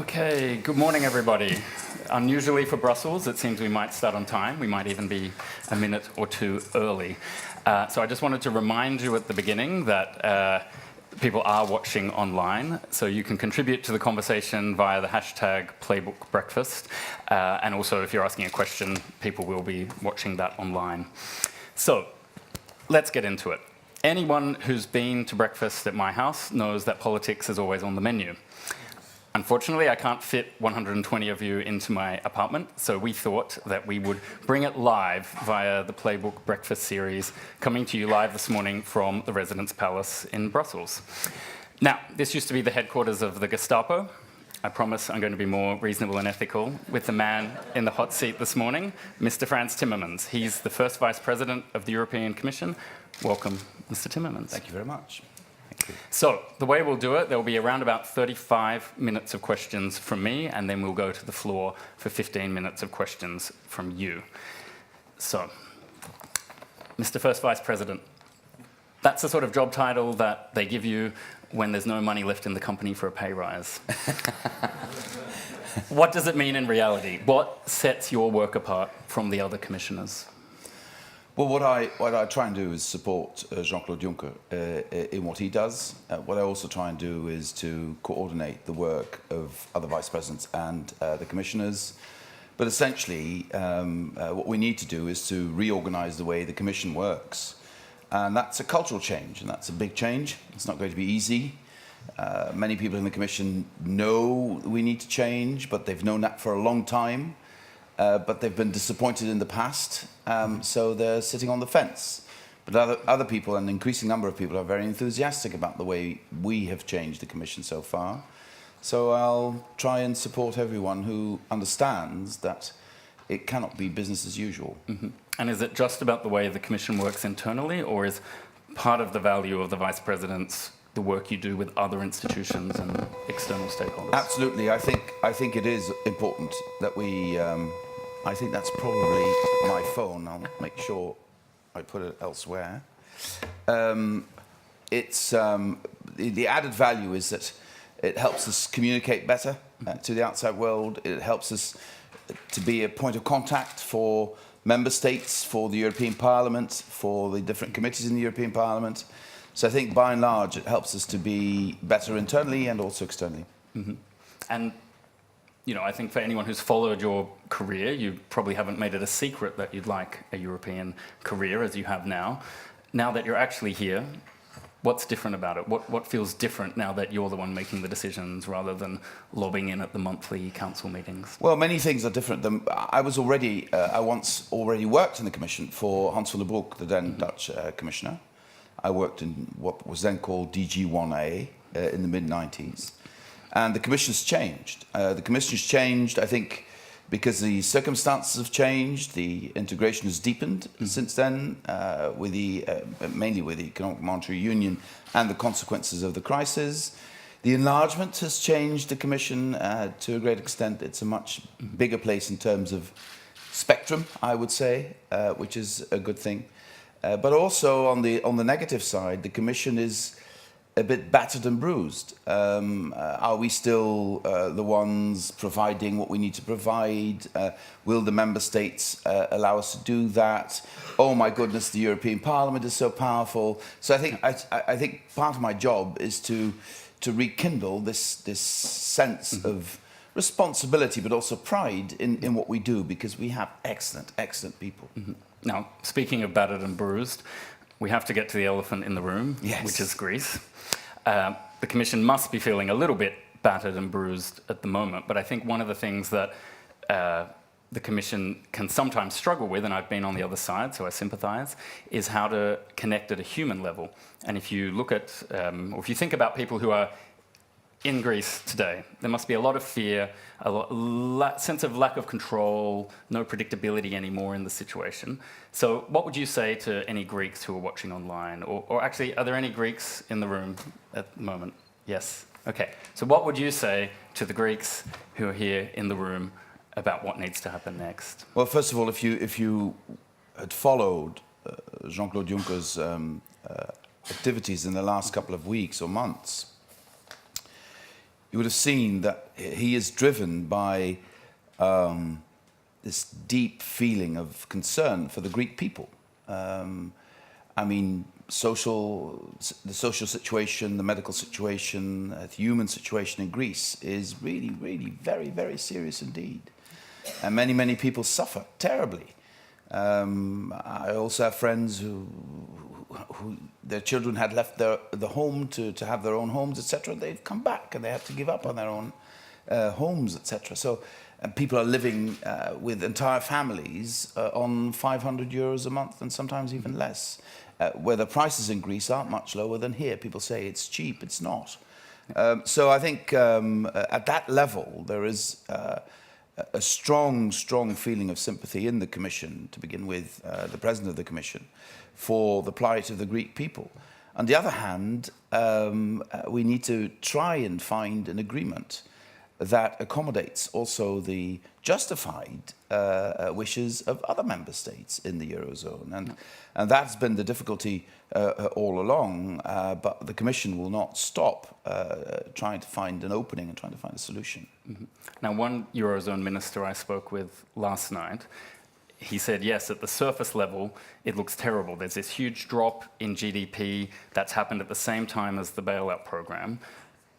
Okay, good morning everybody. Unusually for Brussels, it seems we might start on time. We might even be a minute or two early. So I just wanted to remind you at the beginning that people are watching online, so you can contribute to the conversation via the hashtag #PlaybookBreakfast. And also, if you're asking a question, people will be watching that online. So let's get into it. Anyone who's been to breakfast at my house knows that politics is always on the menu. Unfortunately, I can't fit 120 of you into my apartment, so we thought that we would bring it live via the Playbook Breakfast series, coming to you live this morning from the Residence Palace in Brussels. Now, this used to be the headquarters of the Gestapo. I promise I'm going to be more reasonable and ethical with the man in the hot seat this morning, Mr. Frans Timmermans. He's the first Vice President of the European Commission. Welcome, Mr. Timmermans. Thank you very much. So the way we'll do it, there will be around about 35 minutes of questions from me, and then we'll go to the floor for 15 minutes of questions from you. So, Mr. First Vice President, that's the sort of job title that they give you when there's no money left in the company for a pay rise. What does it mean in reality? What sets your work apart from the other commissioners? Well, what I try and do is support Jean-Claude Juncker in what he does. What I also try and do is to coordinate the work of other vice presidents and the commissioners. But essentially, what we need to do is to reorganize the way the Commission works. And that's a cultural change, and that's a big change. It's not going to be easy. Many people in the Commission know we need to change, but they've known that for a long time. But they've been disappointed in the past, so they're sitting on the fence. But other people, an increasing number of people, are very enthusiastic about the way we have changed the Commission so far. So I'll try and support everyone who understands that it cannot be business as usual. Mm-hmm. And is it just about the way the Commission works internally, or is part of the value of the Vice Presidents the work you do with other institutions and external stakeholders? Absolutely. I think it is important that we... I think that's probably my phone. I'll make sure I put it elsewhere. The added value is that it helps us communicate better to the outside world. It helps us to be a point of contact for member states, for the European Parliament, for the different committees in the European Parliament. So I think by and large it helps us to be better internally and also externally. Mm-hmm. And you know, I think for anyone who's followed your career, you probably haven't made it a secret that you'd like a European career as you have now. Now that you're actually here, what's different about it? What feels different now that you're the one making the decisions rather than lobbying in at the monthly council meetings? Well, many things are different. I once already worked in the Commission for Hans van der Broek, the then Dutch commissioner. I worked in what was then called DG1A in the mid-90s. And the Commission's changed. The Commission's changed, I think, because the circumstances have changed. The integration has deepened since then, mainly with the Economic Monetary Union and the consequences of the crisis. The enlargement has changed the Commission to a great extent. It's a much bigger place in terms of spectrum, I would say, which is a good thing. But also on the negative side, the Commission is a bit battered and bruised. Are we still the ones providing what we need to provide? Will the member states allow us to do that? Oh my goodness, the European Parliament is so powerful. So I think part of my job is to rekindle this sense of responsibility, but also pride in what we do, because we have excellent people. Mm-hmm. Now, speaking of battered and bruised, we have to get to the elephant in the room, yes, which is Greece. The Commission must be feeling a little bit battered and bruised at the moment, but I think one of the things that the Commission can sometimes struggle with, and I've been on the other side, so I sympathise, is how to connect at a human level. And if you look at, or if you think about people who are in Greece today, there must be a lot of fear, sense of lack of control, no predictability anymore in the situation. So what would you say to any Greeks who are watching online? Or actually, are there any Greeks in the room at the moment? Yes. Okay. So what would you say to the Greeks who are here in the room about what needs to happen next? Well, first of all, if you had followed Jean-Claude Juncker's you would have seen that he is driven by this deep feeling of concern for the Greek people. I mean, the social situation, the medical situation, the human situation in Greece is really, really very, very serious indeed. And many, many people suffer terribly. I also have friends who their children had left the home to have their own homes, etc. They've come back and they have to give up on their own homes, etc. So people are living with entire families on 500 euros a month and sometimes even less, where the prices in Greece aren't much lower than here. People say it's cheap. It's not. So I think at that level there is a strong, strong feeling of sympathy in the Commission, to begin with, the President of the Commission, for the plight of the Greek people. On the other hand, we need to try and find an agreement that accommodates also the justified wishes of other member states in the Eurozone. And that's been the difficulty all along, but the Commission will not stop trying to find an opening and trying to find a solution. Mm-hmm. Now, one Eurozone minister I spoke with last night, he said, yes, at the surface level, it looks terrible. There's this huge drop in GDP that's happened at the same time as the bailout program.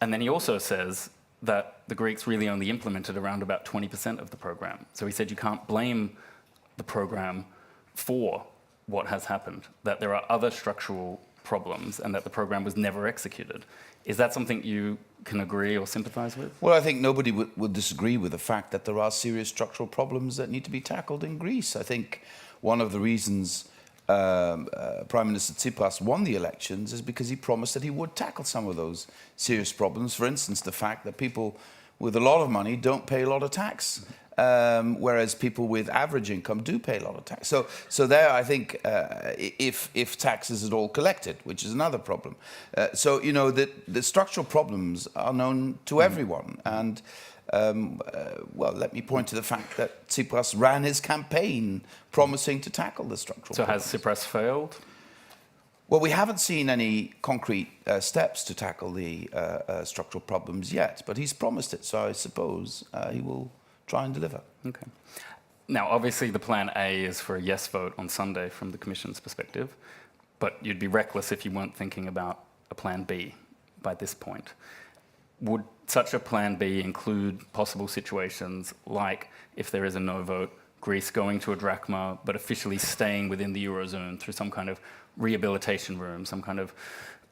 And then he also says that the Greeks really only implemented around about 20% of the program. So he said you can't blame the program for what has happened, that there are other structural problems and that the program was never executed. Is that something you can agree or sympathize with? Well, I think nobody would disagree with the fact that there are serious structural problems that need to be tackled in Greece. I think one of the reasons Prime Minister Tsipras won the elections is because he promised that he would tackle some of those serious problems. For instance, the fact that people with a lot of money don't pay a lot of tax, whereas people with average income do pay a lot of tax. So there, I think, if tax is at all collected, which is another problem. So, you know, the structural problems are known to everyone. And well, let me point to the fact that Tsipras ran his campaign promising to tackle the structural problems. So has Tsipras failed? Well, we haven't seen any concrete steps to tackle the structural problems yet, but he's promised it, so I suppose he will try and deliver. Okay. Now, obviously, the plan A is for a yes vote on Sunday from the Commission's perspective, but you'd be reckless if you weren't thinking about a plan B by this point. Would such a plan B include possible situations like, if there is a no vote, Greece going to a drachma, but officially staying within the Eurozone through some kind of rehabilitation room, some kind of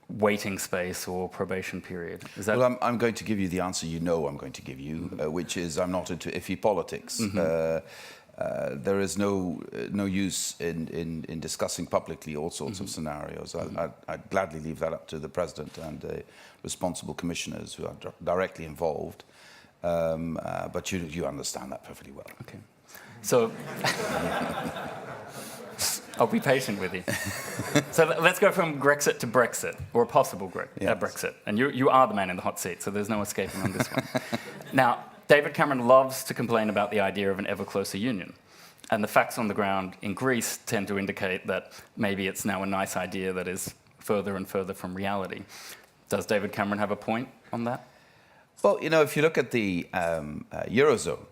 waiting space or probation period? Is that... Well, I'm going to give you the answer you know I'm going to give you, which is I'm not into iffy politics. There is no use in discussing publicly all sorts of scenarios. I'd gladly leave that up to the President and the responsible commissioners who are directly involved. But you understand that perfectly well. Okay. So I'll be patient with you. So let's go from Grexit to Brexit, or a possible Brexit. And you are the man in the hot seat, so there's no escaping on this one. Now, David Cameron loves to complain about the idea of an ever closer union. And the facts on the ground in Greece tend to indicate that maybe it's now a nice idea that is further and further from reality. Does David Cameron have a point on that? Well, you know, if you look at the Eurozone,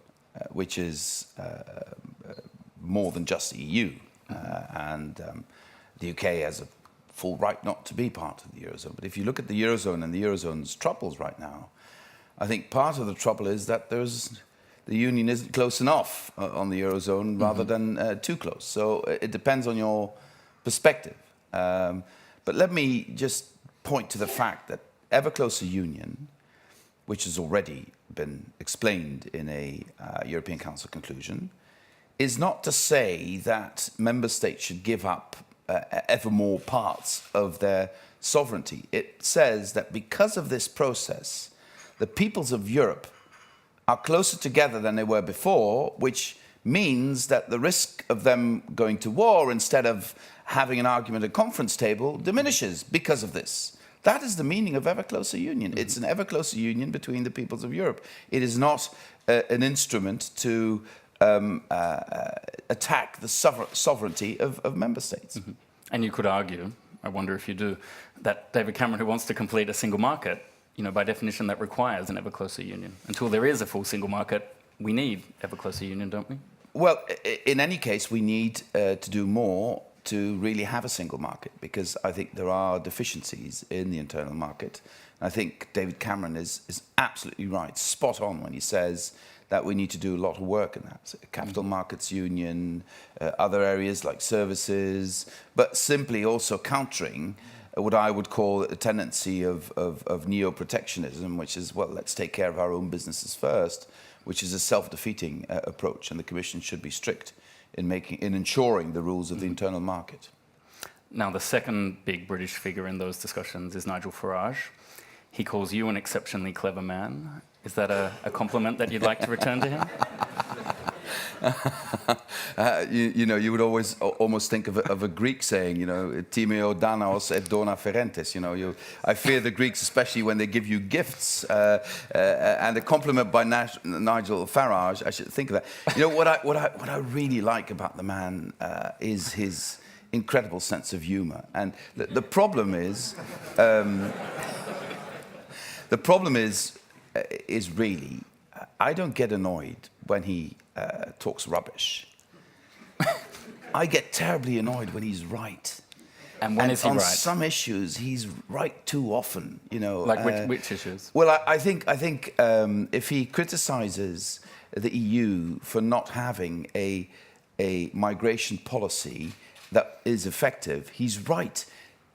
which is more than just the EU, and the UK has a full right not to be part of the Eurozone. But if you look at the Eurozone and the Eurozone's troubles right now, I think part of the trouble is that the union isn't close enough on the Eurozone rather than too close. So it depends on your perspective. But let me just point to the fact that ever closer union, which has already been explained in a European Council conclusion, is not to say that member states should give up ever more parts of their sovereignty. It says that because of this process, the peoples of Europe are closer together than they were before, which means that the risk of them going to war instead of having an argument at a conference table diminishes because of this. That is the meaning of ever closer union. It's an ever closer union between the peoples of Europe. It is not an instrument to attack the sovereignty of member states. And you could argue, I wonder if you do, that David Cameron, who wants to complete a single market, by definition, that requires an ever closer union. Until there is a full single market, we need ever closer union, don't we? Well, in any case, we need to do more to really have a single market, because I think there are deficiencies in the internal market. I think David Cameron is absolutely right, spot on, when he says that we need to do a lot of work in that. So capital markets union, other areas like services, but simply also countering what I would call a tendency of neo-protectionism, which is, well, let's take care of our own businesses first, which is a self-defeating approach, and the Commission should be strict in ensuring the rules of the internal market. Now, the second big British figure in those discussions is Nigel Farage. He calls you an exceptionally clever man. Is that a compliment that you'd like to return to him? You would always almost think of a Greek saying, timeo danos et dona ferentes. I fear the Greeks, especially when they give you gifts. And a compliment by Nigel Farage, I should think of that. What I really like about the man is his incredible sense of humour. And the problem is, really, I don't get annoyed when he talks rubbish. I get terribly annoyed when he's right. And when is he right? On some issues, he's right too often. Like which issues? Well, I think if he criticises the EU for not having a migration policy that is effective, he's right.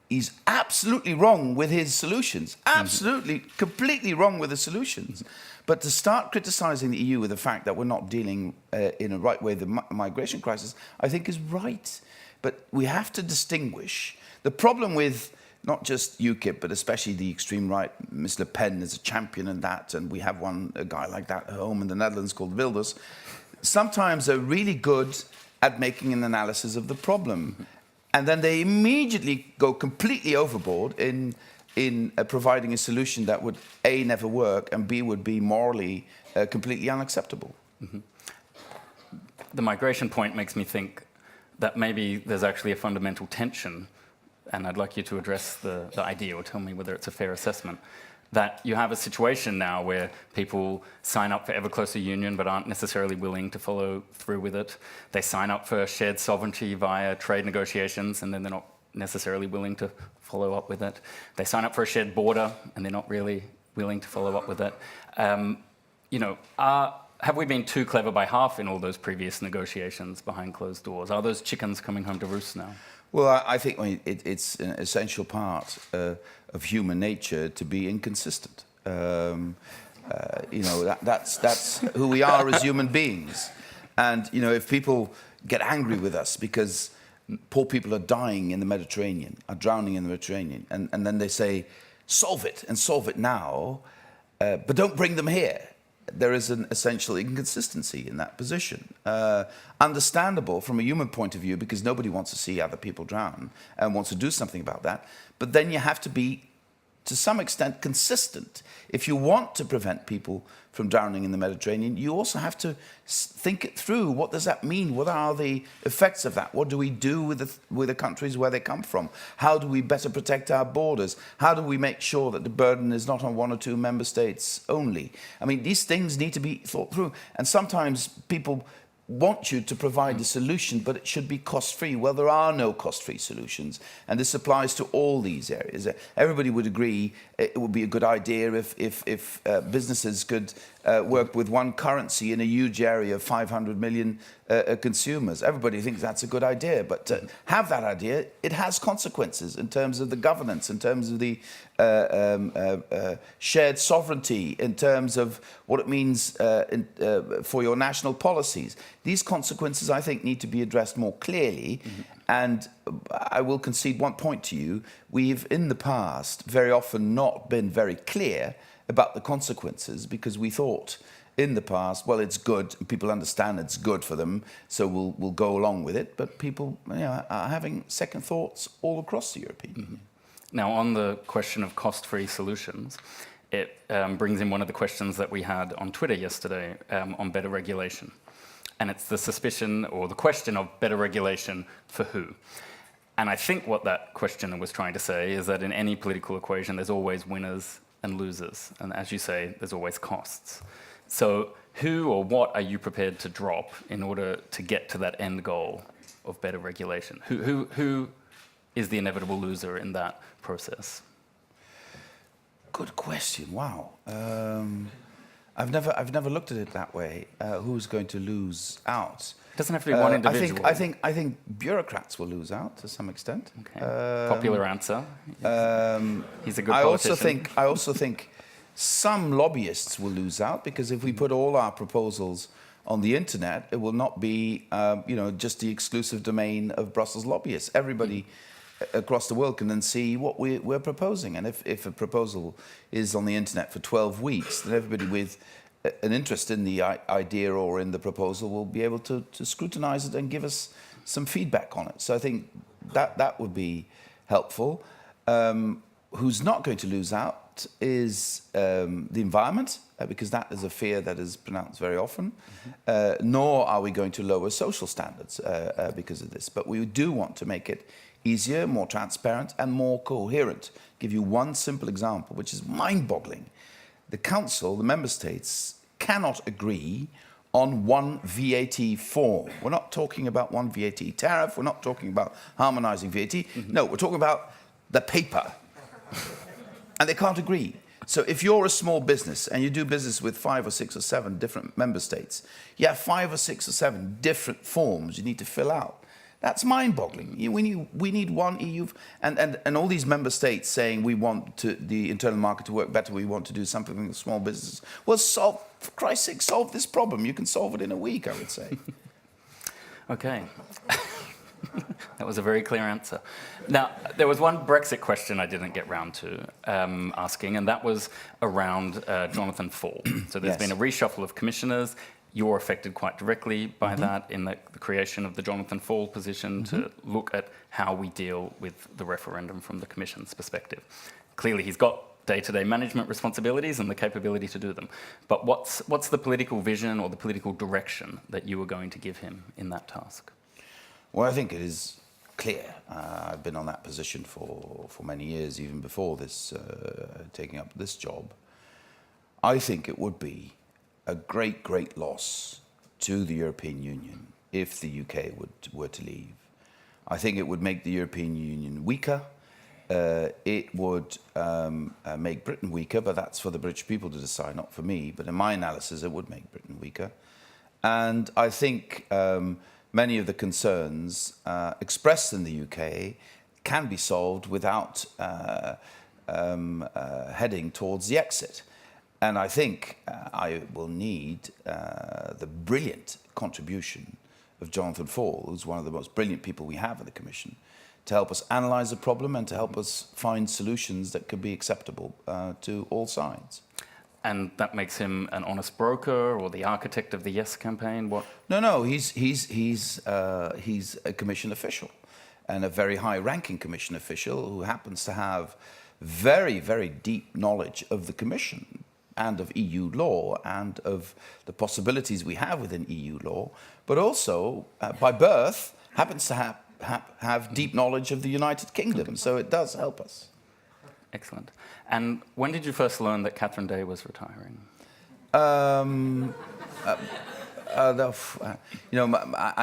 He's absolutely wrong with his solutions. Absolutely, completely wrong with the solutions. But to start criticising the EU with the fact that we're not dealing in a right way with the migration crisis, I think is right. But we have to distinguish. The problem with not just UKIP, but especially the extreme right, Ms. Le Pen is a champion in that, and we have a guy like that at home in the Netherlands called Wilders. Sometimes they're really good at making an analysis of the problem. And then they immediately go completely overboard in providing a solution that would, A, never work, and B, would be morally completely unacceptable. Mm-hmm. The migration point makes me think that maybe there's actually a fundamental tension, and I'd like you to address the idea or tell me whether it's a fair assessment, that you have a situation now where people sign up for ever closer union but aren't necessarily willing to follow through with it. They sign up for shared sovereignty via trade negotiations and then they're not necessarily willing to follow up with it. They sign up for a shared border and they're not really willing to follow up with it. Have we been too clever by half in all those previous negotiations behind closed doors? Are those chickens coming home to roost now? Well, I think it's an essential part of human nature to be inconsistent. That's who we are as human beings. And if people get angry with us because poor people are dying in the Mediterranean, are drowning in the Mediterranean, and then they say, solve it, and solve it now, but don't bring them here. There is an essential inconsistency in that position. Understandable from a human point of view, because nobody wants to see other people drown and wants to do something about that. But then you have to be, to some extent, consistent. If you want to prevent people from drowning in the Mediterranean, you also have to think it through. What does that mean? What are the effects of that? What do we do with the countries where they come from? How do we better protect our borders? How do we make sure that the burden is not on one or two member states only? I mean, these things need to be thought through. And sometimes people want you to provide a solution, but it should be cost-free. Well, there are no cost-free solutions, and this applies to all these areas. Everybody would agree it would be a good idea if businesses could work with one currency in a huge area of 500 million consumers. Everybody thinks that's a good idea, but to have that idea, it has consequences in terms of the governance, in terms of the shared sovereignty, in terms of what it means for your national policies. These consequences, I think, need to be addressed more clearly. Mm-hmm. And I will concede one point to you. We've, in the past, very often not been very clear about the consequences because we thought in the past, well, it's good, and people understand it's good for them, so we'll go along with it. But people are having second thoughts all across the European Union. Mm-hmm. Now, on the question of cost-free solutions, it brings in one of the questions that we had on Twitter yesterday on better regulation. And it's the suspicion or the question of better regulation for who. And I think what that questioner was trying to say is that in any political equation, there's always winners and and losers. And as you say, there's always costs. So who or what are you prepared to drop in order to get to that end goal of better regulation? Who is the inevitable loser in that process? Good question. Wow. I've never looked at it that way. Who's going to lose out? It doesn't have to be one individual. I think bureaucrats will lose out to some extent. Okay. Popular answer. He's a good politician. I also think some lobbyists will lose out, because if we put all our proposals on the internet, it will not be just the exclusive domain of Brussels lobbyists. Everybody across the world can then see what we're proposing. And if a proposal is on the internet for 12 weeks, then everybody with an interest in the idea or in the proposal will be able to scrutinize it and give us some feedback on it. So I think that would be helpful. Who's not going to lose out is the environment, because that is a fear that is pronounced very often. Nor are we going to lower social standards because of this. But we do want to make it easier, more transparent, and more coherent. Give you one simple example, which is mind-boggling. The Council, the Member States, cannot agree on one VAT form. We're not talking about one VAT tariff. We're not talking about harmonising VAT. No, we're talking about the paper. And they can't agree. So if you're a small business and you do business with 5 or 6 or 7 different member states, you have 5 or 6 or 7 different forms you need to fill out. That's mind-boggling. We need one EU, and all these member states saying we want the internal market to work better, we want to do something with small businesses. Well, for Christ's sake, solve this problem. You can solve it in a week, I would say. Okay. That was a very clear answer. Now, there was one Brexit question I didn't get round to asking, and that was around Jonathan Fall. So there's been a reshuffle of commissioners. You're affected quite directly by that in the creation of the Jonathan Fall position to look at how we deal with the referendum from the Commission's perspective. Clearly, he's got day-to-day management responsibilities and the capability to do them. But what's the political vision or the political direction that you are going to give him in that task? Well, I think it is clear. I've been on that position for many years, even before this, taking up this job. I think it would be a great, great loss to the European Union if the UK were to leave. I think it would make the European Union weaker. It would make Britain weaker, but that's for the British people to decide, not for me. But in my analysis, it would make Britain weaker. And I think many of the concerns expressed in the UK can be solved without heading towards the exit. And I think I will need the brilliant contribution of Jonathan Fall, who's one of the most brilliant people we have in the Commission, to help us analyse the problem and to help us find solutions that could be acceptable to all sides. And that makes him an honest broker or the architect of the Yes campaign? What? No. He's a Commission official, and a very high-ranking Commission official who happens to have very, very deep knowledge of the Commission and of EU law and of the possibilities we have within EU law, but also, by birth, happens to have deep knowledge of the United Kingdom. So it does help us. Excellent. And when did you first learn that Catherine Day was retiring? I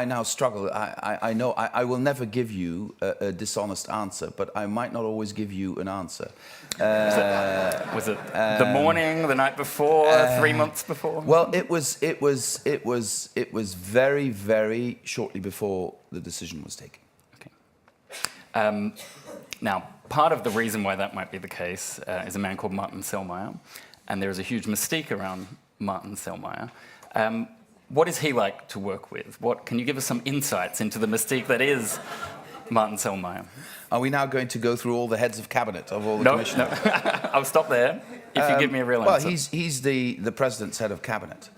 now struggle. I know I will never give you a dishonest answer, but I might not always give you an answer. Was it the morning, the night before, 3 months before? Well, it was very, very shortly before the decision was taken. Okay. Now, part of the reason why that might be the case is a man called Martin Selmayr, and there is a huge mystique around Martin Selmayr. What is he like to work with? Can you give us some insights into the mystique that is Martin Selmayr? Are we now going to go through all the heads of cabinet of all the commissioners? No. I'll stop there if you give me a real answer. Well, he's the president's head of cabinet.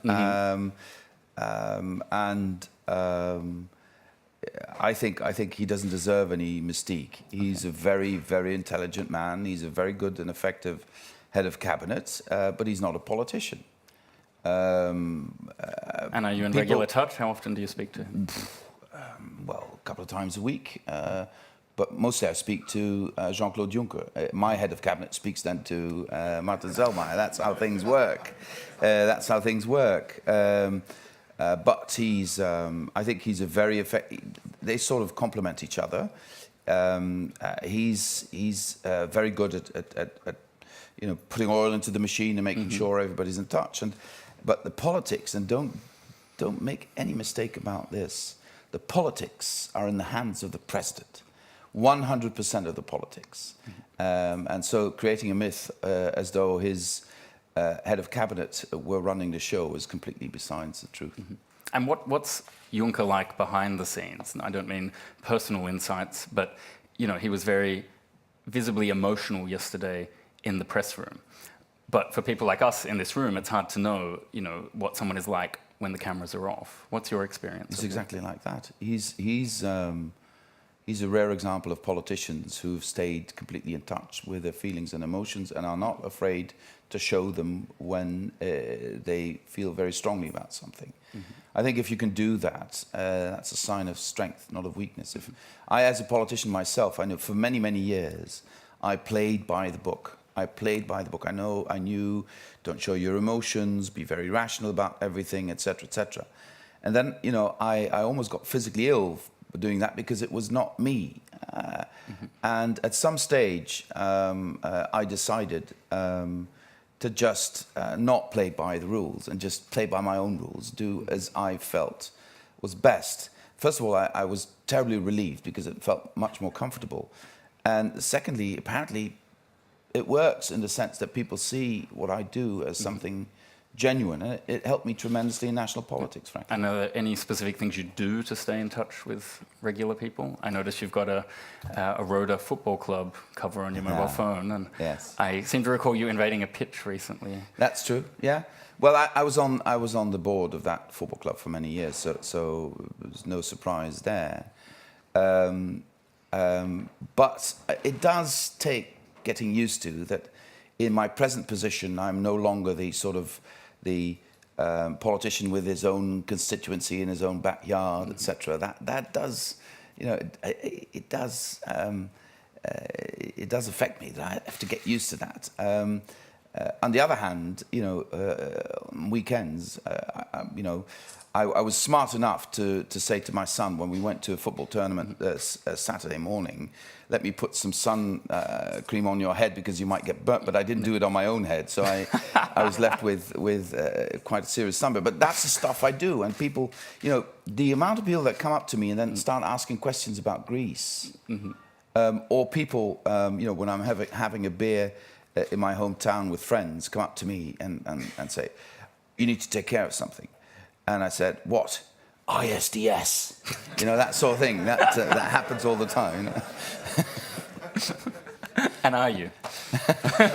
I think he doesn't deserve any mystique. He's a very, very intelligent man. He's a very good and effective head of cabinet, but he's not a politician. And are you in regular touch? How often do you speak to him? Well, a couple of times a week. but mostly I speak to Jean-Claude Juncker. My head of cabinet speaks then to Martin Selmayr. That's how things work. But I think he's a very effective. They sort of complement each other. He's very good at putting oil into the machine and making sure everybody's in touch. But the politics, and don't make any mistake about this, the politics are in the hands of the president. 100% of the politics. And so creating a myth as though his head of cabinet were running the show is completely besides the truth. And what's Juncker like behind the scenes? And I don't mean personal insights, but he was very visibly emotional yesterday in the press room. But for people like us in this room, it's hard to know, what someone is like when the cameras are off. What's your experience? It's exactly like that. He's a rare example of politicians who've stayed completely in touch with their feelings and emotions and are not afraid to show them when they feel very strongly about something. I think if you can do that, that's a sign of strength, not of weakness. If I, as a politician myself, I know for many, many years, I played by the book. I knew, don't show your emotions, be very rational about everything, etc., etc. And then, I almost got physically ill doing that because it was not me. And at some stage, I decided to just not play by the rules and just play by my own rules, do as I felt was best. First of all, I was terribly relieved because it felt much more comfortable. And secondly, apparently, it works in the sense that people see what I do as something genuine, and it helped me tremendously in national politics, frankly. And are there any specific things you do to stay in touch with regular people? I noticed you've got a Roda Football Club cover on your mobile phone, and yes. I seem to recall you invading a pitch recently. That's true, yeah. Well, I was on the board of that football club for many years, so there's no surprise there. But it does take getting used to that. In my present position, I'm no longer the politician with his own constituency in his own backyard, etc. That does, it does affect me. That I have to get used to that. On the other hand, weekends, I was smart enough to say to my son when we went to a football tournament Saturday morning, let me put some sun cream on your head because you might get burnt, but I didn't do it on my own head, so I was left with quite a serious sunburn. But that's the stuff I do, and people, the amount of people that come up to me and then start asking questions about Greece, or people, when I'm having a beer in my hometown with friends, come up to me and say, you need to take care of something. And I said, what? ISDS. That sort of thing. That happens all the time. And are you?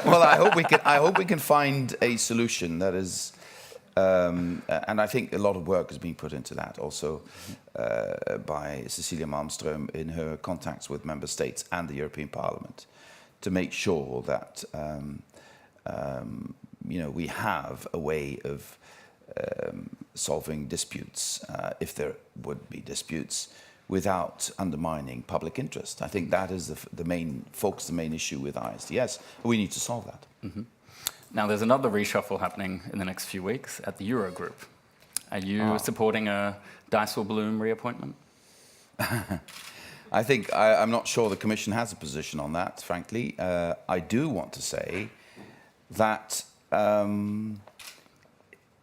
Well, I hope we can find a solution that is, and I think a lot of work is being put into that also by Cecilia Malmström in her contacts with member states and the European Parliament to make sure that we have a way of solving disputes, if there would be disputes, without undermining public interest. I think that is the main focus, the main issue with ISDS. We need to solve that. Now, there's another reshuffle happening in the next few weeks at the Eurogroup. Are you supporting a Dijsselbloem reappointment? I think I'm not sure the Commission has a position on that, frankly. I do want to say that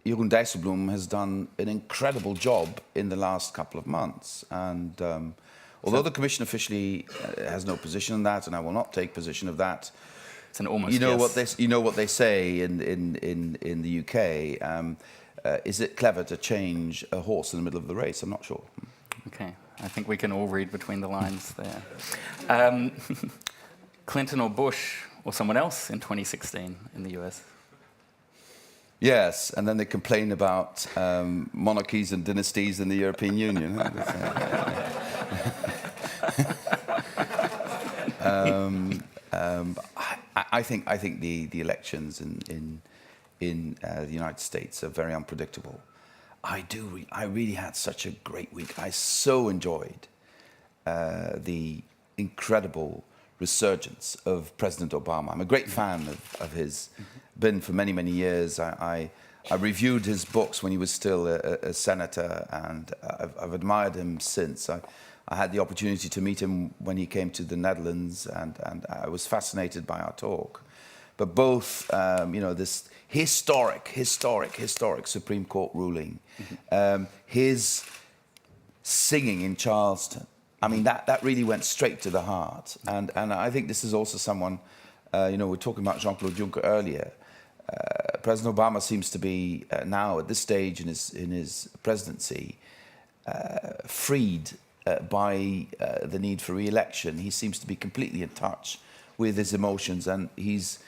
Jeroen Dijsselbloem has done an incredible job in the last couple of months. And although the Commission officially has no position on that, and I will not take position of that, it's an almost you know what they say in the UK. Is it clever to change a horse in the middle of the race? I'm not sure. Okay, I think we can all read between the lines there. Clinton or Bush or someone else in 2016 in the US? Yes, and then they complain about monarchies and dynasties in the European Union. I think the elections in the United States are very unpredictable. I really had such a great week. I so enjoyed the incredible resurgence of President Obama. I'm a great fan of his, been for many, many years. I reviewed his books when he was still a senator, and I've admired him since. I had the opportunity to meet him when he came to the Netherlands, and I was fascinated by our talk. But both, this historic Supreme Court ruling, his singing in Charleston, I mean, that really went straight to the heart. And I think this is also someone, we're talking about Jean-Claude Juncker earlier. President Obama seems to be now at this stage in his presidency freed by the need for re-election. He seems to be completely in touch with his emotions, and he's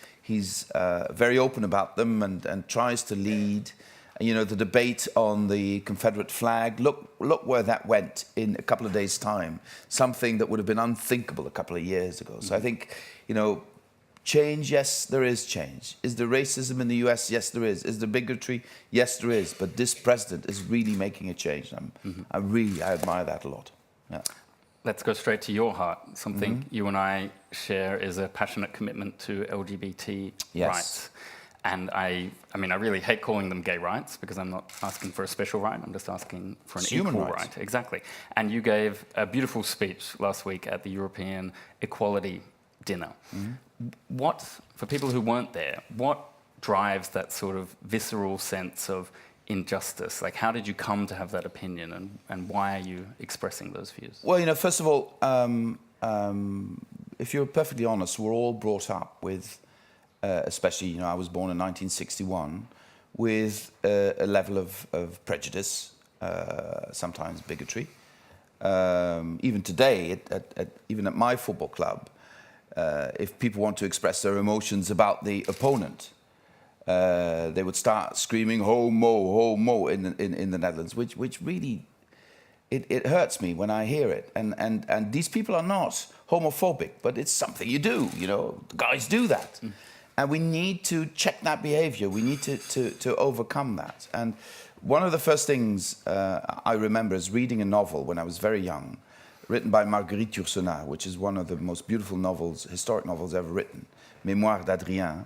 very open about them and tries to lead. The debate on the Confederate flag, look where that went in a couple of days' time, something that would have been unthinkable a couple of years ago. So I think, change, yes, there is change. Is there racism in the US? Yes, there is. Is there bigotry? Yes, there is. But this president is really making a change. I admire that a lot. Yeah. Let's go straight to your heart. Something you and I share is a passionate commitment to LGBT rights. And I really hate calling them gay rights, because I'm not asking for a special right. I'm just asking for an equal right. Exactly. And you gave a beautiful speech last week at the European Equality Dinner. What, for people who weren't there, what drives that sort of visceral sense of injustice? Like, how did you come to have that opinion, and why are you expressing those views? Well, first of all, if you're perfectly honest, we're all brought up with, especially, I was born in 1961, with a level of prejudice, sometimes bigotry. Even today, even at my football club, if people want to express their emotions about the opponent, they would start screaming "homo, homo" in the Netherlands, which really it hurts me when I hear it. And these people are not homophobic, but it's something you do. Guys do that, and we need to check that behaviour. We need to overcome that. And one of the first things I remember is reading a novel when I was very young, written by Marguerite Yourcenar, which is one of the most beautiful novels, historic novels ever written, Mémoire d'Adrien,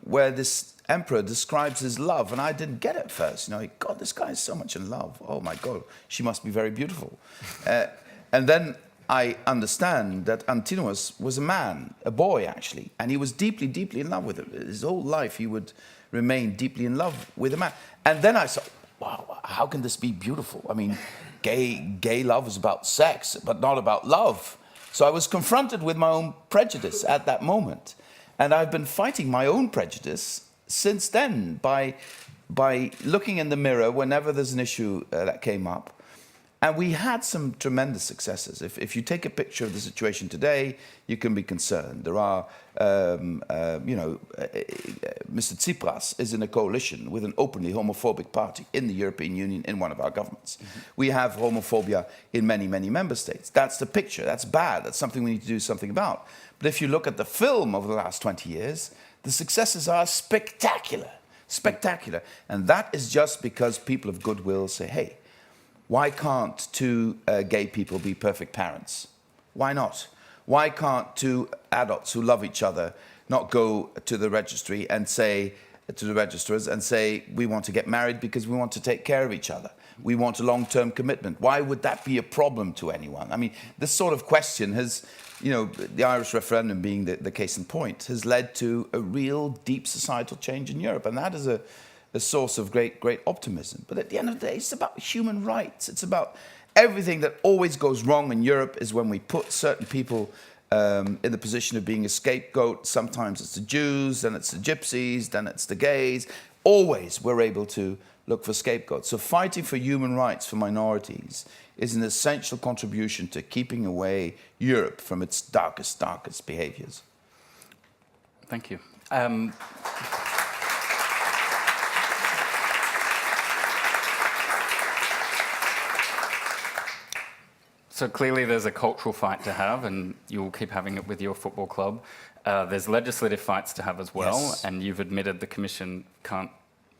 where this emperor describes his love, and I didn't get it at first. God, this guy is so much in love. Oh my God, she must be very beautiful. And then I understand that Antinous was a man, a boy actually, and he was deeply, deeply in love with her. His whole life he would remain deeply in love with a man. And then I thought, wow, how can this be beautiful? I mean, gay love is about sex, but not about love. So I was confronted with my own prejudice at that moment. And I've been fighting my own prejudice since then by looking in the mirror whenever there's an issue that came up. And we had some tremendous successes. If you take a picture of the situation today, you can be concerned. There are, Mr. Tsipras is in a coalition with an openly homophobic party in the European Union in one of our governments. We have homophobia in many, many member states. That's the picture. That's bad. That's something we need to do something about. But if you look at the film over the last 20 years, the successes are spectacular. Spectacular. And that is just because people of goodwill say, hey, why can't two gay people be perfect parents? Why not? Why can't two adults who love each other not go to the registry and say, to the registrars and say, we want to get married because we want to take care of each other. We want a long-term commitment. Why would that be a problem to anyone? I mean, this sort of question has, the Irish referendum being the case in point, has led to a real deep societal change in Europe. And that is a source of great optimism. But at the end of the day, it's about human rights. It's about everything that always goes wrong in Europe is when we put certain people in the position of being a scapegoat. Sometimes it's the Jews, then it's the gypsies, then it's the gays. Always we're able to look for scapegoats. So fighting for human rights for minorities is an essential contribution to keeping away Europe from its darkest behaviours. Thank you. So clearly there's a cultural fight to have, and you'll keep having it with your football club. There's legislative fights to have as well, yes. And you've admitted the Commission can't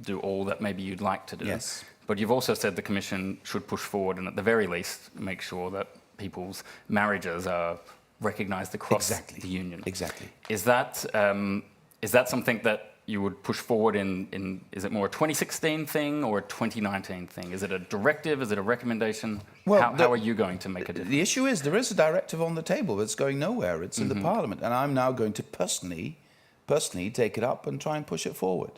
do all that maybe you'd like to do. Yes. But you've also said the Commission should push forward and at the very least make sure that people's marriages are recognised across the union. Exactly. Is that something that you would push forward in is it more a 2016 thing or a 2019 thing? Is it a directive? Is it a recommendation? Well, how are you going to make a difference? The issue is there is a directive on the table that's going nowhere. It's in the Parliament, and I'm now going to personally take it up and try and push it forward.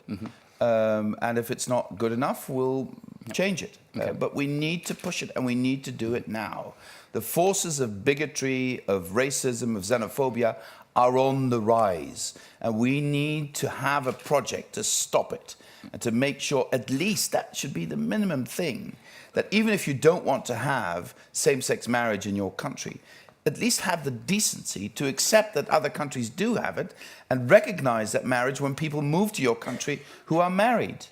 And if it's not good enough, we'll change it. Okay. But we need to push it, and we need to do it now. The forces of bigotry, of racism, of xenophobia are on the rise, and we need to have a project to stop it and to make sure at least that should be the minimum thing, that even if you don't want to have same-sex marriage in your country, at least have the decency to accept that other countries do have it and recognize that marriage when people move to your country who are married.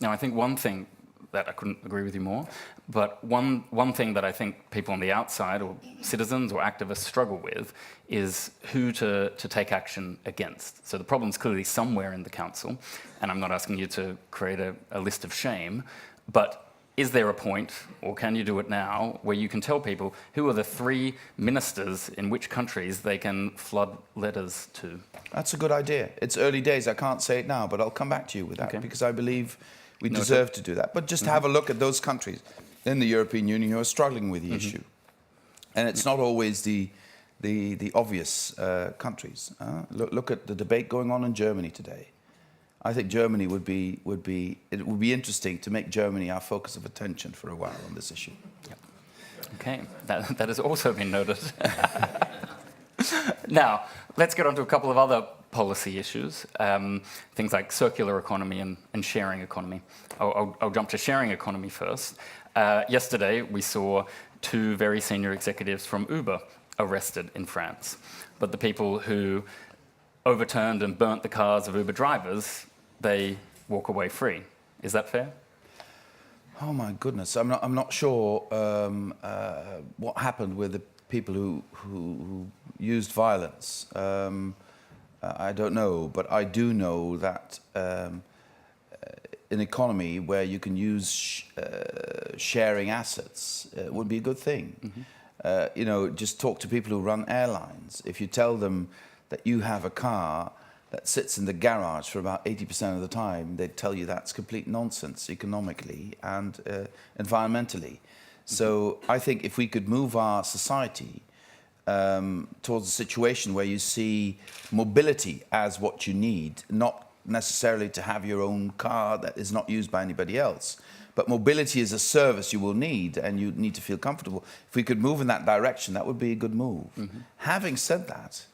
Now, I think one thing that I couldn't agree with you more, but one thing that I think people on the outside or citizens or activists struggle with is who to take action against. So the problem's clearly somewhere in the council, and I'm not asking you to create a list of shame, but is there a point, or can you do it now, where you can tell people who are the 3 ministers in which countries they can flood letters to? That's a good idea. It's early days, I can't say it now, but I'll come back to you with that, because I believe we deserve to do that. But just have a look at those countries in the European Union who are struggling with the issue. And it's not always the obvious countries. Look at the debate going on in Germany today. I think Germany it would be interesting to make Germany our focus of attention for a while on this issue. Yep. Okay, that has also been noted. Now, let's get on to a couple of other policy issues, things like circular economy and sharing economy. I'll jump to sharing economy first. Yesterday, we saw 2 very senior executives from Uber arrested in France. But the people who overturned and burnt the cars of Uber drivers, they walk away free. Is that fair? Oh my goodness, I'm not sure what happened with the people who used violence. I don't know, but I do know that an economy where you can use sharing assets would be a good thing. You know, just talk to people who run airlines. If you tell them that you have a car that sits in the garage for about 80% of the time, they'd tell you that's complete nonsense economically and environmentally. So I think if we could move our society towards a situation where you see mobility as what you need, not necessarily to have your own car that is not used by anybody else, but mobility is a service you will need and you need to feel comfortable. If we could move in that direction, that would be a good move. Having said that,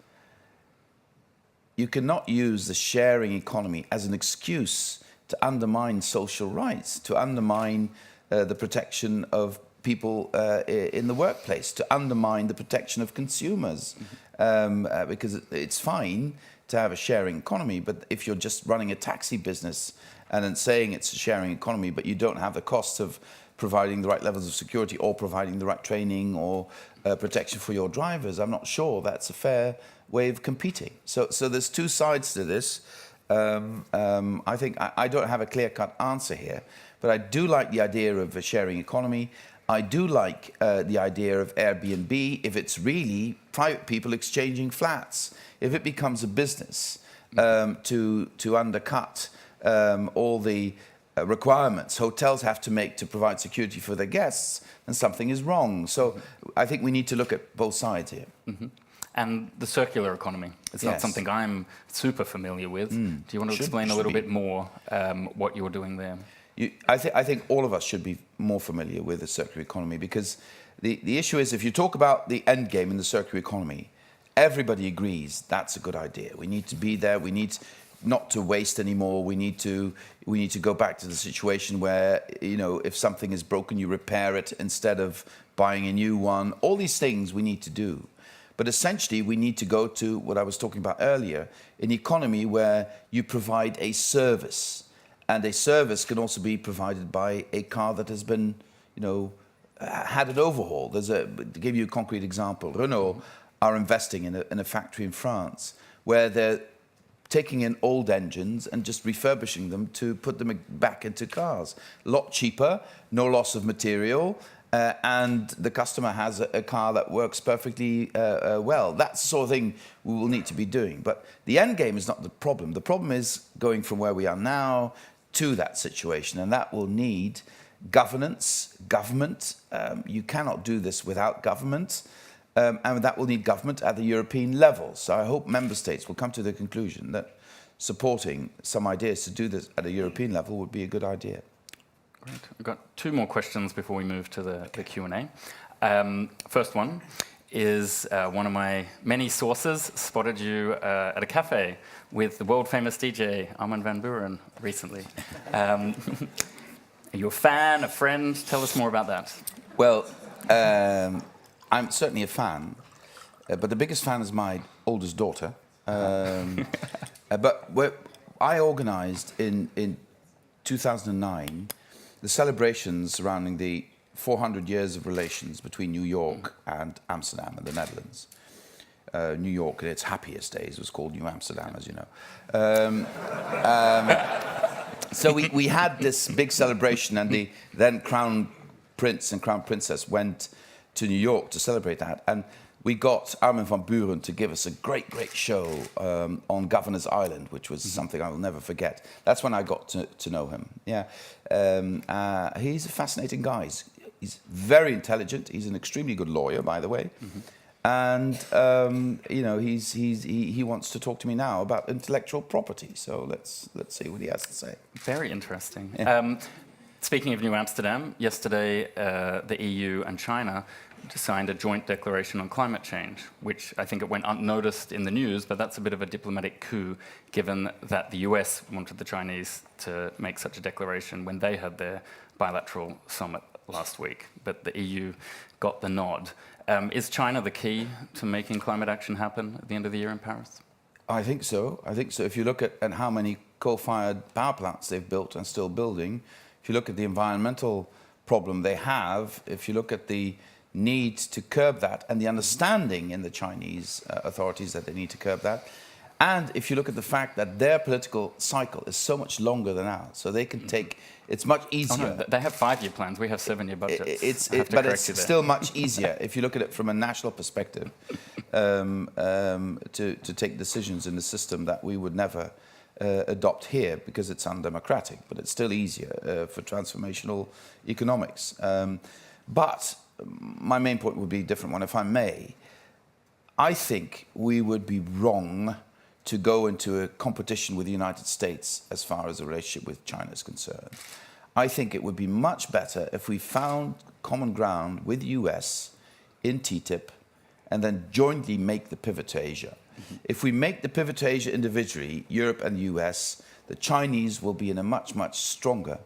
you cannot use the sharing economy as an excuse to undermine social rights, to undermine the protection of people in the workplace, to undermine the protection of consumers. Because it's fine to have a sharing economy, but if you're just running a taxi business and then saying it's a sharing economy, but you don't have the costs of providing the right levels of security or providing the right training or protection for your drivers, I'm not sure that's a fair way of competing. So there's 2 sides to this. I think I don't have a clear-cut answer here, but I do like the idea of a sharing economy. I do like the idea of Airbnb if it's really private people exchanging flats. If it becomes a business to undercut all the requirements hotels have to make to provide security for their guests, then something is wrong. So I think we need to look at both sides here. And the circular economy, it's not something I'm super familiar with. Do you want to explain a little bit more what you're doing there? I think all of us should be more familiar with the circular economy, because the issue is, if you talk about the end game in the circular economy, everybody agrees that's a good idea. We need to be there. We need not to waste anymore. We need to go back to the situation where, you know, if something is broken, you repair it instead of buying a new one. All these things we need to do. But essentially, we need to go to what I was talking about earlier, an economy where you provide a service. And a service can also be provided by a car that has been, you know, had an overhaul. To give you a concrete example, Renault are investing in a factory in France where they're taking in old engines and just refurbishing them to put them back into cars. A lot cheaper, no loss of material, and the customer has a car that works perfectly well. That's the sort of thing we will need to be doing. But the end game is not the problem. The problem is going from where we are now to that situation, and that will need governance, government. You cannot do this without government, and that will need government at the European level. So I hope member states will come to the conclusion that supporting some ideas to do this at a European level would be a good idea. Great. We've got two more questions before we move to the Q&A. First one is one of my many sources spotted you at a cafe with the world-famous DJ Armin van Buuren recently. Are you a fan, a friend? Tell us more about that. Well, I'm certainly a fan, but the biggest fan is my oldest daughter. But I organised in 2009 the celebrations surrounding the 400 years of relations between New York and Amsterdam in the Netherlands. New York, in its happiest days, was called New Amsterdam, as you know. So we had this big celebration, and the then Crown Prince and Crown Princess went to New York to celebrate that. And we got Armin van Buuren to give us a great show on Governor's Island, which was something I will never forget. That's when I got to know him. Yeah, he's a fascinating guy. He's very intelligent. He's an extremely good lawyer, by the way. And you know, he wants to talk to me now about intellectual property. So let's see what he has to say. Very interesting. Yeah. Speaking of New Amsterdam, yesterday the EU and China signed a joint declaration on climate change, which I think it went unnoticed in the news, but that's a bit of a diplomatic coup, given that the US wanted the Chinese to make such a declaration when they had their bilateral summit last week, but the EU got the nod. Is China the key to making climate action happen at the end of the year in Paris? I think so. I think so. If you look at how many coal-fired power plants they've built and still building, if you look at the environmental problem they have, if you look at the need to curb that and the understanding in the Chinese authorities that they need to curb that, and if you look at the fact that their political cycle is so much longer than ours, so they can take, it's much easier. Oh, no, they have 5-year plans, we have 7-year budgets. But it's still much easier if you look at it from a national perspective to take decisions in the system that we would never adopt here because it's undemocratic, but it's still easier for transformational economics. But my main point would be a different one, if I may. I think we would be wrong to go into a competition with the United States as far as the relationship with China is concerned. I think it would be much better if we found common ground with the US in TTIP and then jointly make the pivot to Asia. If we make the pivot to Asia individually, Europe and the US, the Chinese will be in a much stronger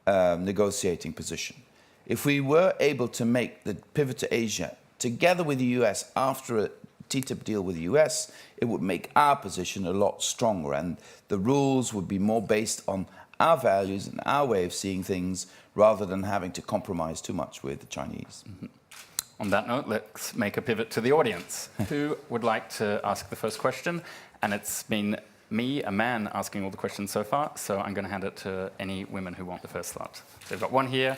negotiating position. If we were able to make the pivot to Asia together with the US after a TTIP deal with the US, it would make our position a lot stronger, and the rules would be more based on our values and our way of seeing things rather than having to compromise too much with the Chinese. On that note, let's make a pivot to the audience. Who would like to ask the first question? And it's been me, a man, asking all the questions so far, so I'm going to hand it to any women who want the first slot. So we've got one here,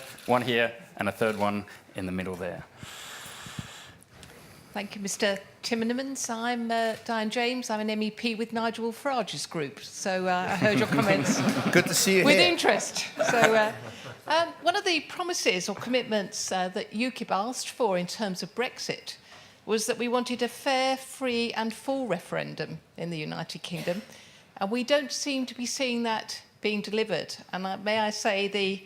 and a third one in the middle there. Thank you, Mr. Timmermans. I'm Diane James. I'm an MEP with Nigel Farage's group. So I heard your comments. Good to see you with here. interest. So one of the promises or commitments that UKIP asked for in terms of Brexit was that we wanted a fair, free and full referendum in the United Kingdom. And we don't seem to be seeing that being delivered. And may I say the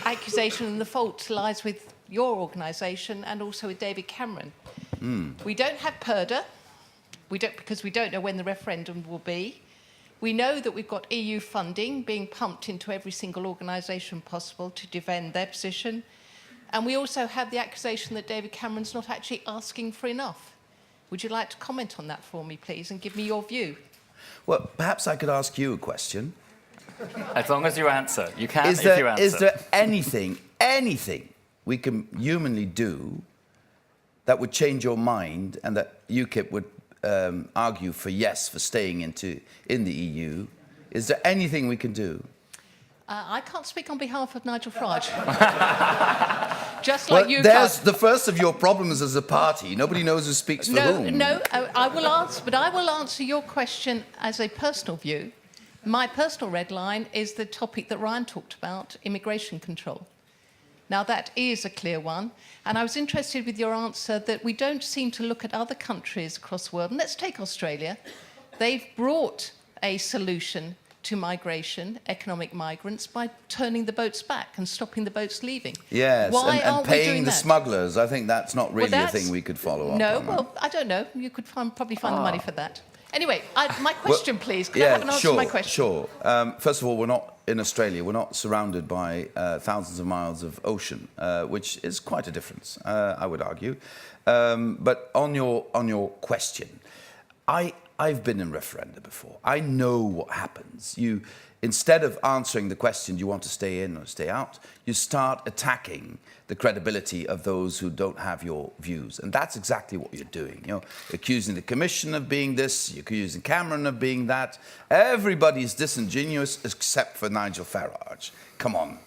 accusation and the fault lies with your organisation and also with David Cameron. We don't have PERDA, because we don't know when the referendum will be. We know that we've got EU funding being pumped into every single organisation possible to defend their position. And we also have the accusation that David Cameron's not actually asking for enough. Would you like to comment on that for me, please, and give me your view? Well, perhaps I could ask you a question. As long as you answer. You can if you answer. Is there anything we can humanly do that would change your mind and that UKIP would argue for yes, for staying in the EU? Is there anything we can do? I can't speak on behalf of Nigel Farage. Just like you there's can't. the first of your problems as a party. Nobody knows who speaks for whom. No, I will answer, but I will answer your question as a personal view. My personal red line is the topic that Ryan talked about, immigration control. Now, that is a clear one, and I was interested with your answer that we don't seem to look at other countries across the world. And let's take Australia. They've brought a solution to migration, economic migrants, by turning the boats back and stopping the boats leaving. Yes, Why and aren't we paying doing the that? smugglers. I think that's not really a thing we could follow up on. No, well, I don't know. You could probably find the money for that. Anyway, my question, please. Can I have an answer to my question? Sure. First of all, we're not in Australia. We're not surrounded by thousands of miles of ocean, which is quite a difference, I would argue. But on your question, I've been in referenda before. I know what happens. Instead of answering the question, do you want to stay in or stay out, you start attacking the credibility of those who don't have your views. And that's exactly what you're doing. You're accusing the Commission of being this, you're accusing Cameron of being that. Everybody's disingenuous except for Nigel Farage. Come on.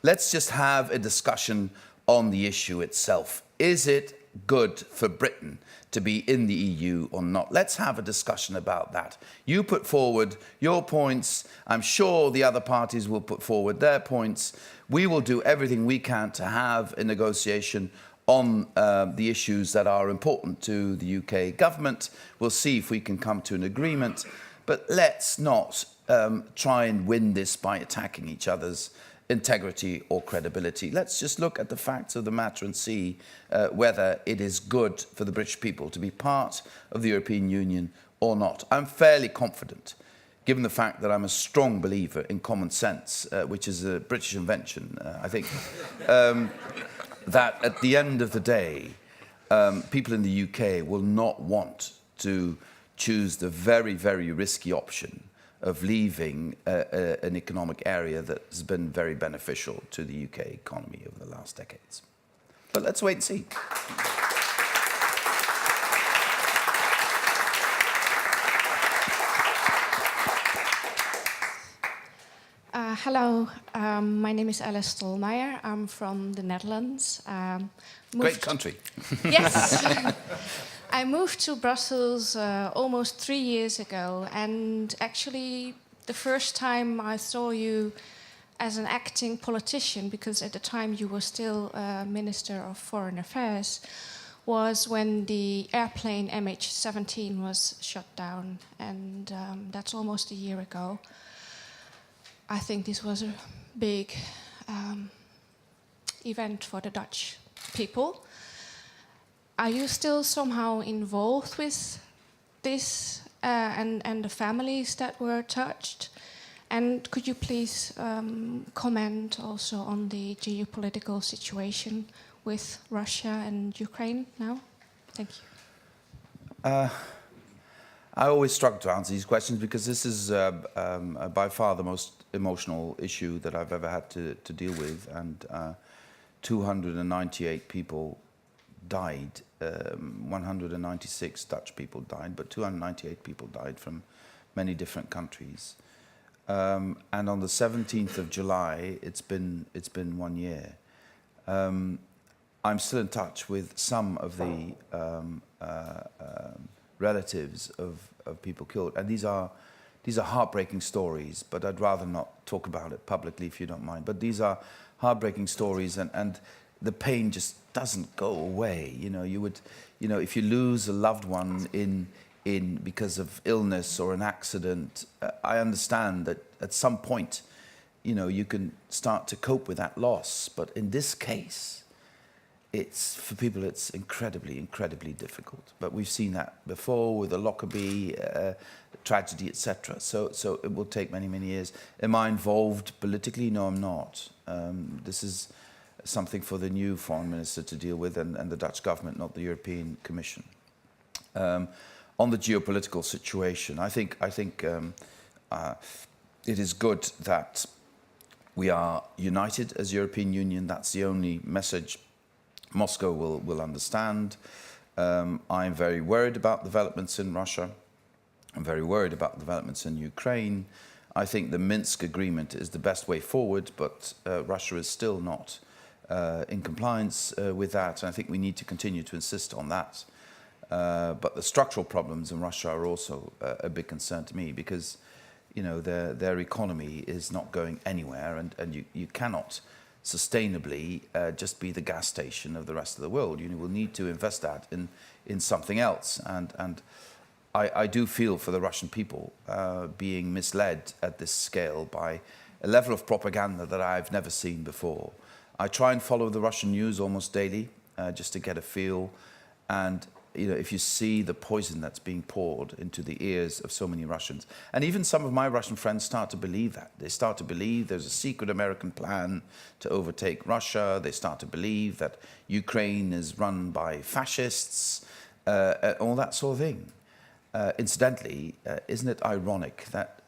Let's just have a discussion on the issue itself. Is it good for Britain to be in the EU or not? Let's have a discussion about that. You put forward your points. I'm sure the other parties will put forward their points. We will do everything we can to have a negotiation on the issues that are important to the UK government. We'll see if we can come to an agreement. But let's not try and win this by attacking each other's integrity or credibility. Let's just look at the facts of the matter and see whether it is good for the British people to be part of the European Union or not. I'm fairly confident, given the fact that I'm a strong believer in common sense, which is a British invention, I think, that at the end of the day, people in the UK will not want to choose the very, very risky option of leaving an economic area that has been very beneficial to the UK economy over the last decades. But let's wait and see. Hello, my name is Alice Stolmeyer. I'm from the Netherlands. Great country. Yes. I moved to Brussels almost 3 years ago, and actually the first time I saw you as an acting politician, because at the time you were still Minister of Foreign Affairs, was when the airplane MH17 was shut down, and that's almost a year ago. I think this was a big event for the Dutch people. Are you still somehow involved with this and the families that were touched? And could you please comment also on the geopolitical situation with Russia and Ukraine now? Thank you. I always struggle to answer these questions because this is by far the most emotional issue that I've ever had to deal with, and 298 people died. 196 Dutch people died, but 298 people died from many different countries. And on the 17th of July, it's been 1 year. I'm still in touch with some of the relatives of people killed, and these are heartbreaking stories. But I'd rather not talk about it publicly, if you don't mind. But these are heartbreaking stories, and the pain just doesn't go away. If you lose a loved one in because of illness or an accident, I understand that at some point, you can start to cope with that loss. But in this case, for people, it's incredibly, incredibly difficult. But we've seen that before with the Lockerbie tragedy, etc. So it will take many, many years. Am I involved politically? No, I'm not. This is something for the new foreign minister to deal with, and the Dutch government, not the European Commission. On the geopolitical situation, I think it is good that we are united as European Union. That's the only message Moscow will understand. I'm very worried about developments in Russia. I'm very worried about developments in Ukraine. I think the Minsk agreement is the best way forward, but Russia is still not in compliance with that, and I think we need to continue to insist on that. But the structural problems in Russia are also a big concern to me, because their economy is not going anywhere, and you cannot sustainably just be the gas station of the rest of the world. You will need to invest that in something else, and I do feel for the Russian people being misled at this scale by a level of propaganda that I've never seen before. I try and follow the Russian news almost daily just to get a feel, and if you see the poison that's being poured into the ears of so many Russians, and even some of my Russian friends start to believe that. They start to believe there's a secret American plan to overtake Russia. They start to believe that Ukraine is run by fascists, all that sort of thing. Incidentally, isn't it ironic that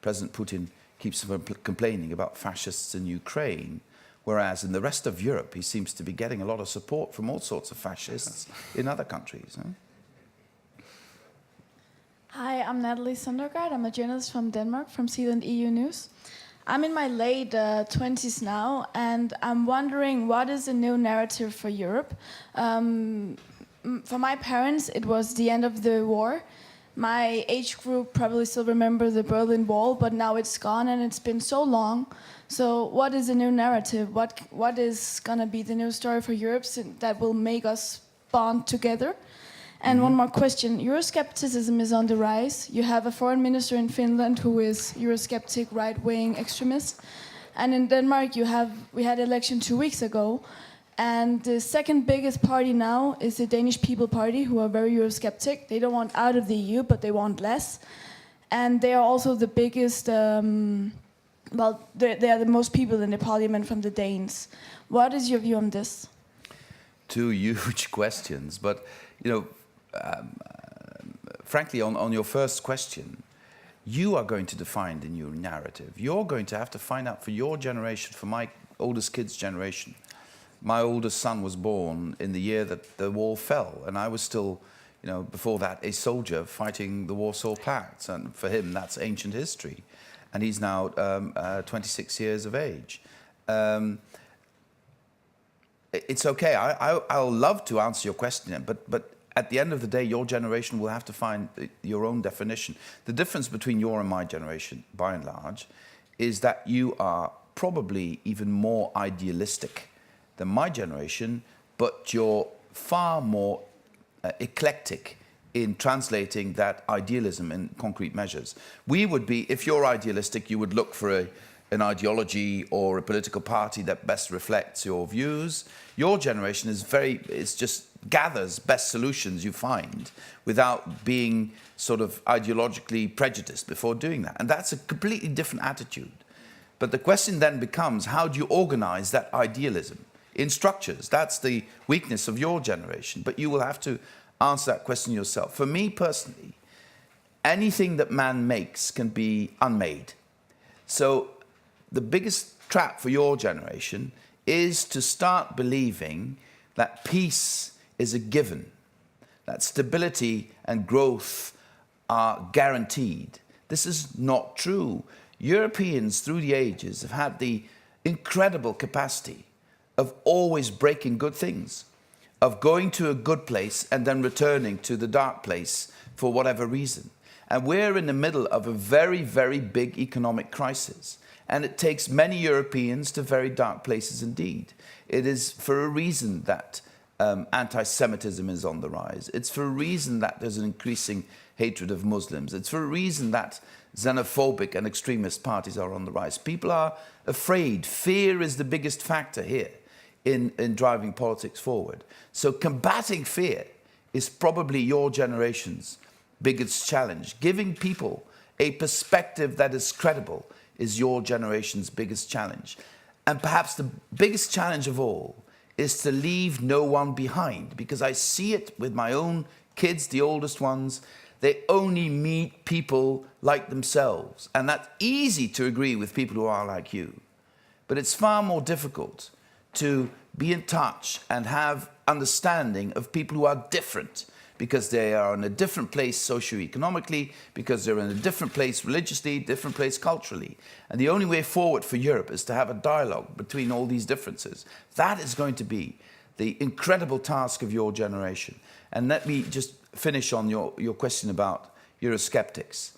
President Putin keeps complaining about fascists in Ukraine, whereas in the rest of Europe he seems to be getting a lot of support from all sorts of fascists in other countries? Huh? Hi, I'm Natalie Sundergaard. I'm a journalist from Denmark, from Zealand EU News. I'm in my late 20s now, and I'm wondering, what is the new narrative for Europe? For my parents, it was the end of the war. My age group probably still remember the Berlin Wall, but now it's gone, and it's been so long. So what is the new narrative? What is going to be the new story for Europe that will make us bond together? And one more question. Euroscepticism is on the rise. You have a foreign minister in Finland who is Eurosceptic, right-wing extremist. And in Denmark, we had election 2 weeks ago. And the second biggest party now is the Danish People Party, who are very Eurosceptic. They don't want out of the EU, but they want less. And they are also the biggest, they are the most people in the parliament from the Danes. What is your view on this? Two huge questions, but frankly, on your first question, you are going to define the new narrative. You're going to have to find out for your generation, for my oldest kid's generation. My oldest son was born in the year that the wall fell, and I was still, before that, a soldier fighting the Warsaw Pact, and for him that's ancient history. And he's now 26 years of age. It's okay. I'll love to answer your question, but at the end of the day, your generation will have to find your own definition. The difference between your and my generation, by and large, is that you are probably even more idealistic than my generation, but you're far more eclectic in translating that idealism in concrete measures. We would be, if you're idealistic, you would look for an ideology or a political party that best reflects your views. Your generation just gathers best solutions you find without being sort of ideologically prejudiced before doing that. And that's a completely different attitude. But the question then becomes, how do you organize that idealism in structures? That's the weakness of your generation, but you will have to answer that question yourself. For me personally, anything that man makes can be unmade. So the biggest trap for your generation is to start believing that peace is a given, that stability and growth are guaranteed. This is not true. Europeans through the ages have had the incredible capacity of always breaking good things, of going to a good place and then returning to the dark place for whatever reason. And we're in the middle of a very, very big economic crisis. And it takes many Europeans to very dark places indeed. It is for a reason that anti-Semitism is on the rise. It's for a reason that there's an increasing hatred of Muslims. It's for a reason that xenophobic and extremist parties are on the rise. People are afraid. Fear is the biggest factor here in driving politics forward. So combating fear is probably your generation's biggest challenge. Giving people a perspective that is credible is your generation's biggest challenge. And perhaps the biggest challenge of all is to leave no one behind, because I see it with my own kids, the oldest ones. They only meet people like themselves. And that's easy to agree with people who are like you. But it's far more difficult to be in touch and have understanding of people who are different, because they are in a different place socioeconomically, because they're in a different place religiously, different place culturally. And the only way forward for Europe is to have a dialogue between all these differences. That is going to be the incredible task of your generation. And let me just finish on your question about Eurosceptics.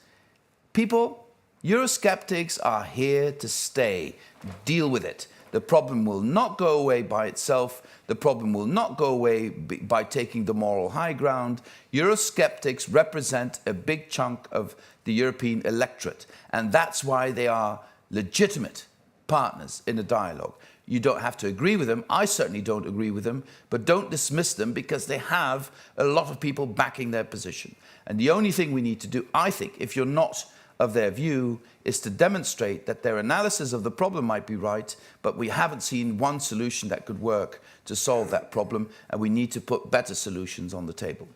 People, Eurosceptics are here to stay. Deal with it. The problem will not go away by itself. The problem will not go away by taking the moral high ground. Eurosceptics represent a big chunk of the European electorate, and that's why they are legitimate partners in a dialogue. You don't have to agree with them. I certainly don't agree with them, but don't dismiss them because they have a lot of people backing their position. And the only thing we need to do, I think, if you're not of their view, is to demonstrate that their analysis of the problem might be right, but we haven't seen one solution that could work to solve that problem, and we need to put better solutions on the table.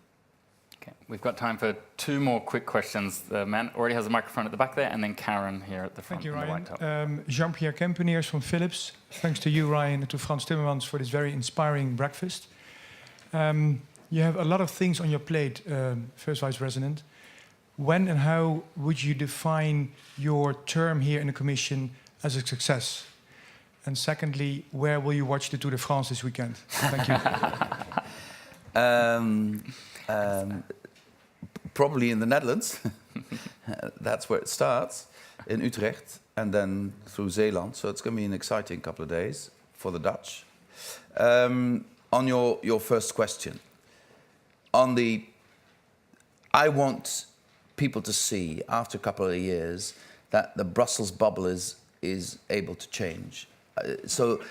Okay, we've got time for 2 more quick questions. The man already has a microphone at the back there, and then Karen here at the front. Thank you, in the white top. Ryan. Jean-Pierre Kempeneers from Philips. Thanks to you, Ryan, and to Frans Timmermans for this very inspiring breakfast. You have a lot of things on your plate, First Vice President. When and how would you define your term here in the Commission as a success? And secondly, where will you watch the Tour de France this weekend? Thank you. Probably in the Netherlands. That's where it starts, in Utrecht, and then through Zeeland. So it's going to be an exciting couple of days for the Dutch. On your first question, I want people to see, after a couple of years, that the Brussels bubble is able to change. So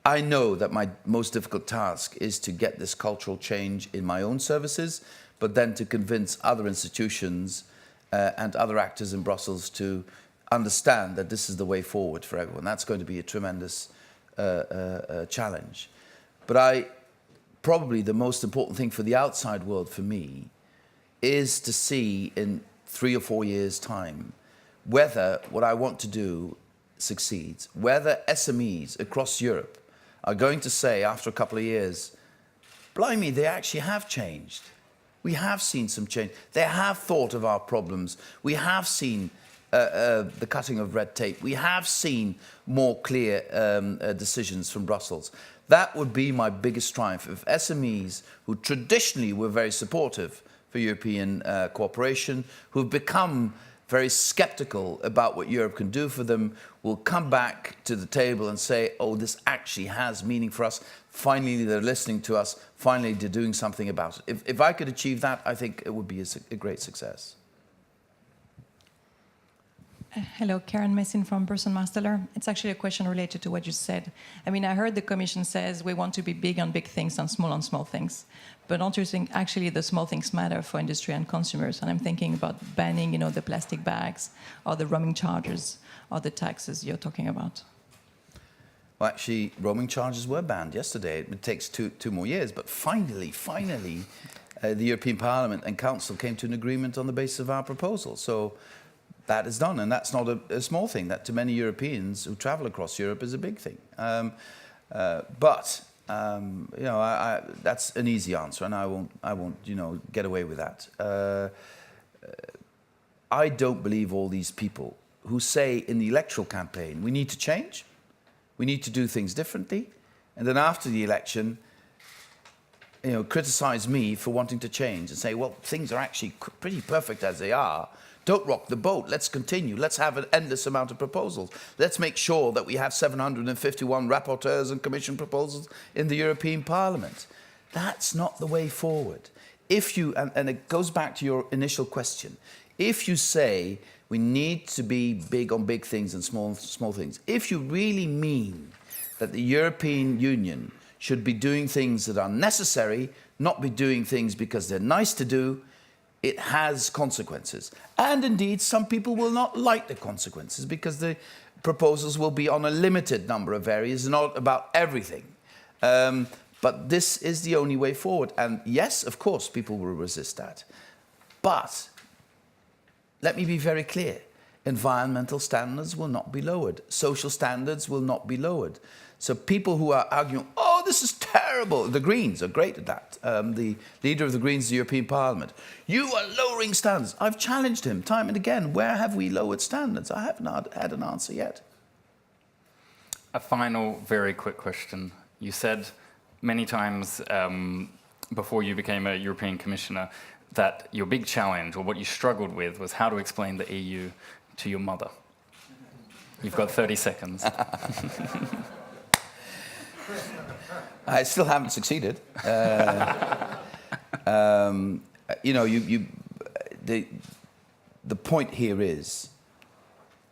I know that my most difficult task is to get this cultural change in my own services, but then to convince other institutions and other actors in Brussels to understand that this is the way forward for everyone. That's going to be a tremendous challenge. But probably the most important thing for the outside world for me is to see in 3 or 4 years' time whether what I want to do succeeds, whether SMEs across Europe are going to say after a couple of years, blimey, they actually have changed. We have seen some change. They have thought of our problems. We have seen the cutting of red tape. We have seen more clear decisions from Brussels. That would be my biggest triumph. If SMEs, who traditionally were very supportive for European cooperation, who've become very skeptical about what Europe can do for them, will come back to the table and say, oh, this actually has meaning for us. Finally, they're listening to us. Finally, they're doing something about it. If I could achieve that, I think it would be a great success. Hello, Karen Messin from Burson Marsteller. It's actually a question related to what you said. I mean, I heard the Commission says we want to be big on big things and small on small things. But don't you think actually the small things matter for industry and consumers? And I'm thinking about banning, the plastic bags or the roaming charges or the taxes you're talking about. Well, actually, roaming charges were banned yesterday. It takes two more years. But finally, the European Parliament and Council came to an agreement on the basis of our proposal. So that is done, and that's not a small thing. That to many Europeans who travel across Europe is a big thing. That's an easy answer, and I won't, get away with that. I don't believe all these people who say in the electoral campaign, we need to change, we need to do things differently, and then after the election, criticize me for wanting to change and say, well, things are actually pretty perfect as they are. Don't rock the boat. Let's continue. Let's have an endless amount of proposals. Let's make sure that we have 751 rapporteurs and commission proposals in the European Parliament. That's not the way forward. If you, and it goes back to your initial question, if you say we need to be big on big things and small things, if you really mean that the European Union should be doing things that are necessary, not be doing things because they're nice to do, it has consequences. And indeed, some people will not like the consequences because the proposals will be on a limited number of areas, not about everything. But this is the only way forward. And yes, of course, people will resist that. But let me be very clear. Environmental standards will not be lowered. Social standards will not be lowered. So people who are arguing, oh, this is terrible, terrible. The Greens are great at that. The leader of the Greens of the European Parliament. You are lowering standards. I've challenged him time and again. Where have we lowered standards? I haven't had an answer yet. A final, very quick question. You said many times before you became a European Commissioner that your big challenge, or what you struggled with, was how to explain the EU to your mother. You've got 30 seconds. I still haven't succeeded. You know, the point here is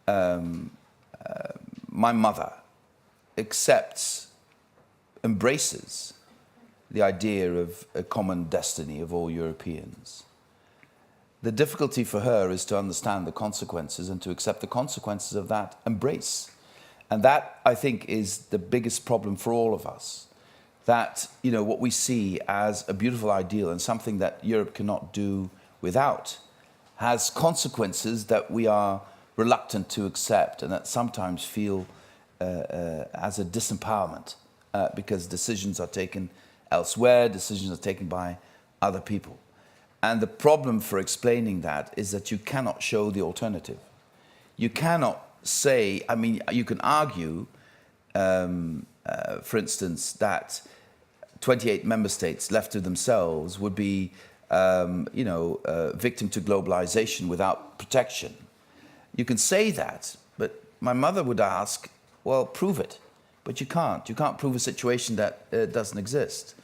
my mother embraces the idea of a common destiny of all Europeans. The difficulty for her is to understand the consequences and to accept the consequences of that embrace. And that, I think, is the biggest problem for all of us. That, you know, what we see as a beautiful ideal and something that Europe cannot do without has consequences that we are reluctant to accept and that sometimes feel as a disempowerment because decisions are taken elsewhere, decisions are taken by other people. And the problem for explaining that is that you cannot show the alternative. You cannot say, I mean, you can argue, for instance, that 28 member states left to themselves would be, victim to globalization without protection. You can say that, but my mother would ask, well, prove it. But you can't. You can't prove a situation that doesn't exist.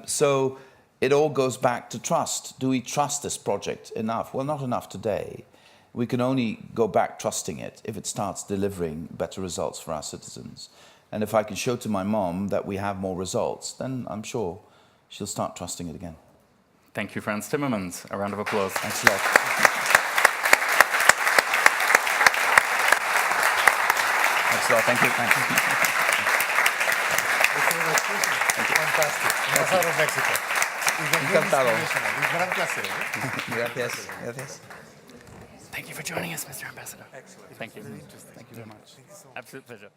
So it all goes back to trust. Do we trust this project enough? Well, not enough today. We can only go back trusting it if it starts delivering better results for our citizens. And if I can show to my mom that we have more results, then I'm sure she'll start trusting it again. Thank you, Frans Timmermans. A round of applause. Thanks a lot. Thanks a lot. Thank you. Thank you. Fantastic. Embajador of Mexico. Encantado. Un gran placer. Gracias. Gracias. Thank you for joining us, Mr. Ambassador. Excellent. Thank you. Thank you very much. Absolute pleasure.